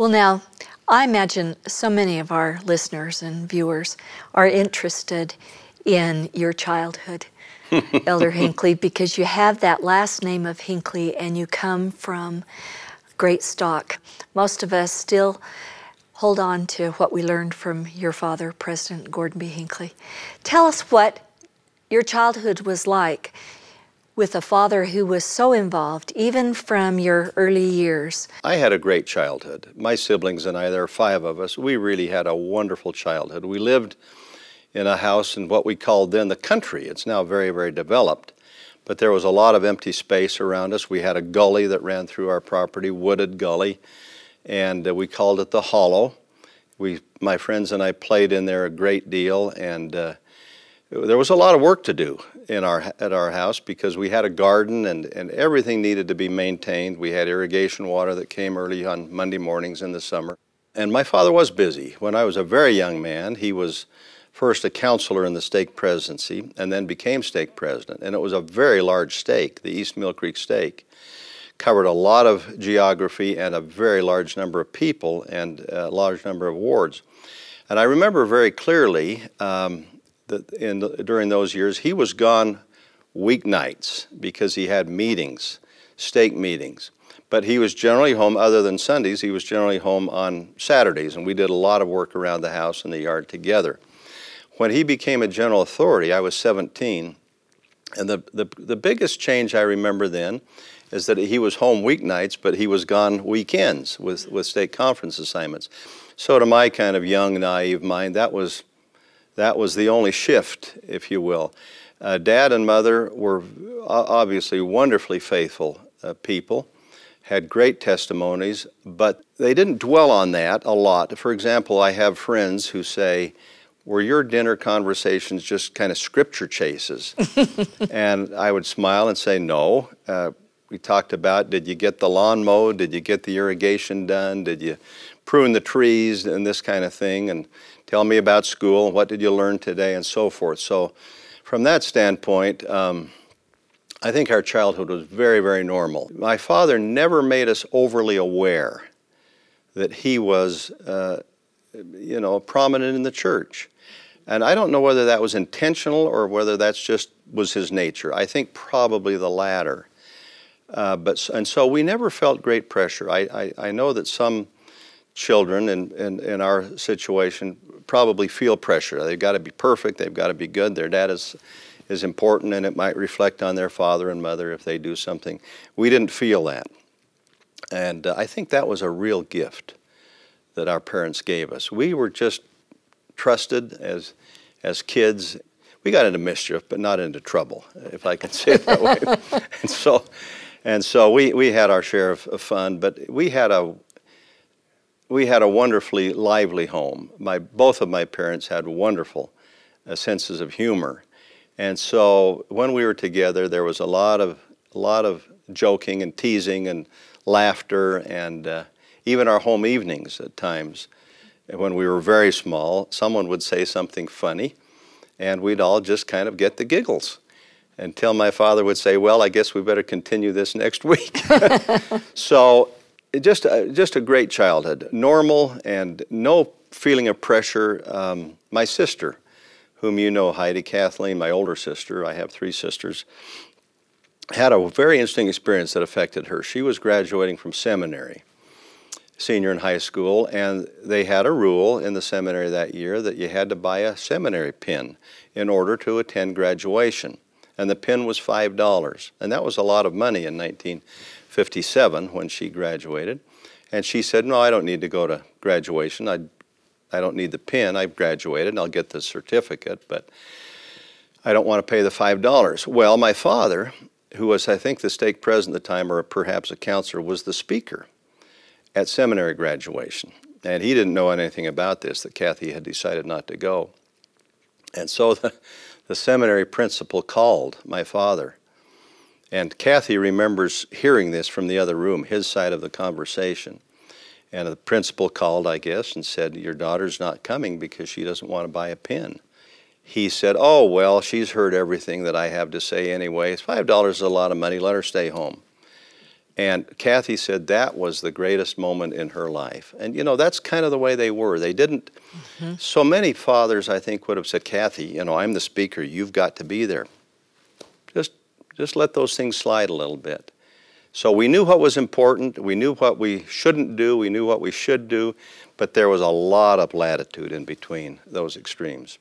Well, now, I imagine so many of our listeners and viewers are interested in your childhood, Elder Hinckley, because you have that last name of Hinckley and you come from great stock. Most of us still hold on to what we learned from your father, President Gordon B. Hinckley. Tell us what your childhood was like with a father who was so involved, even from your early years. I had a great childhood. My siblings and I, there are 5 of us, we really had a wonderful childhood. We lived in a house in what we called then the country. It's now very, very developed. But there was a lot of empty space around us. We had a gully that ran through our property, wooded gully, and we called it the Hollow. My friends and I played in there a great deal, and there was a lot of work to do at our house because we had a garden and everything needed to be maintained. We had irrigation water that came early on Monday mornings in the summer. And my father was busy. When I was a very young man, he was first a counselor in the stake presidency and then became stake president. And it was a very large stake, the East Mill Creek stake. Covered a lot of geography and a very large number of people and a large number of wards. And I remember very clearly during those years, he was gone weeknights because he had meetings, stake meetings. But he was generally home, other than Sundays, he was generally home on Saturdays, and we did a lot of work around the house and the yard together. When he became a general authority, I was 17, and the biggest change I remember then is that he was home weeknights, but he was gone weekends with stake conference assignments. So to my kind of young, naive mind, that was the only shift, if you will. Dad and Mother were obviously wonderfully faithful people, had great testimonies, but they didn't dwell on that a lot. For example, I have friends who say, were your dinner conversations just kind of scripture chases? And I would smile and say, no. We talked about, did you get the lawn mowed? Did you get the irrigation done? Did you prune the trees and this kind of thing? And tell me about school, what did you learn today, and so forth. So from that standpoint, I think our childhood was very, very normal. My father never made us overly aware that he was, prominent in the church. And I don't know whether that was intentional or whether that's just was his nature. I think probably the latter. And so we never felt great pressure. I know that some children in our situation probably feel pressure. They've got to be perfect, they've got to be good, their dad is important, and it might reflect on their father and mother if they do something. We didn't feel that. And I think that was a real gift that our parents gave us. We were just trusted as kids. We got into mischief, but not into trouble, if I can say it that way. And so we had our share of fun, but we had a wonderfully lively home. Both of my parents had wonderful senses of humor. And so when we were together, there was a lot of joking and teasing and laughter, and even our home evenings at times. When we were very small, someone would say something funny, and we'd all just kind of get the giggles until my father would say, well, I guess we better continue this next week. So just a great childhood, normal and no feeling of pressure. My sister, whom you know, Heidi, Kathleen, my older sister, I have 3 sisters, had a very interesting experience that affected her. She was graduating from seminary, senior in high school, and they had a rule in the seminary that year that you had to buy a seminary pin in order to attend graduation. And the pin was $5, and that was a lot of money in 1957 when she graduated. And she said, no, I don't need to go to graduation. I don't need the pin. I've graduated, and I'll get the certificate, but I don't want to pay the $5. Well, my father, who was, I think, the stake president at the time, or perhaps a counselor, was the speaker at seminary graduation. And he didn't know anything about this, that Kathy had decided not to go. And so the seminary principal called my father. And Kathy remembers hearing this from the other room, his side of the conversation. And the principal called, I guess, and said, your daughter's not coming because she doesn't want to buy a pin. He said, oh, well, she's heard everything that I have to say anyway. $5 is a lot of money. Let her stay home. And Kathy said that was the greatest moment in her life. And you know, that's kind of the way they were. They didn't, so many fathers I think would have said, Kathy, you know, I'm the speaker, you've got to be there. Just let those things slide a little bit. So we knew what was important, we knew what we shouldn't do, we knew what we should do, but there was a lot of latitude in between those extremes.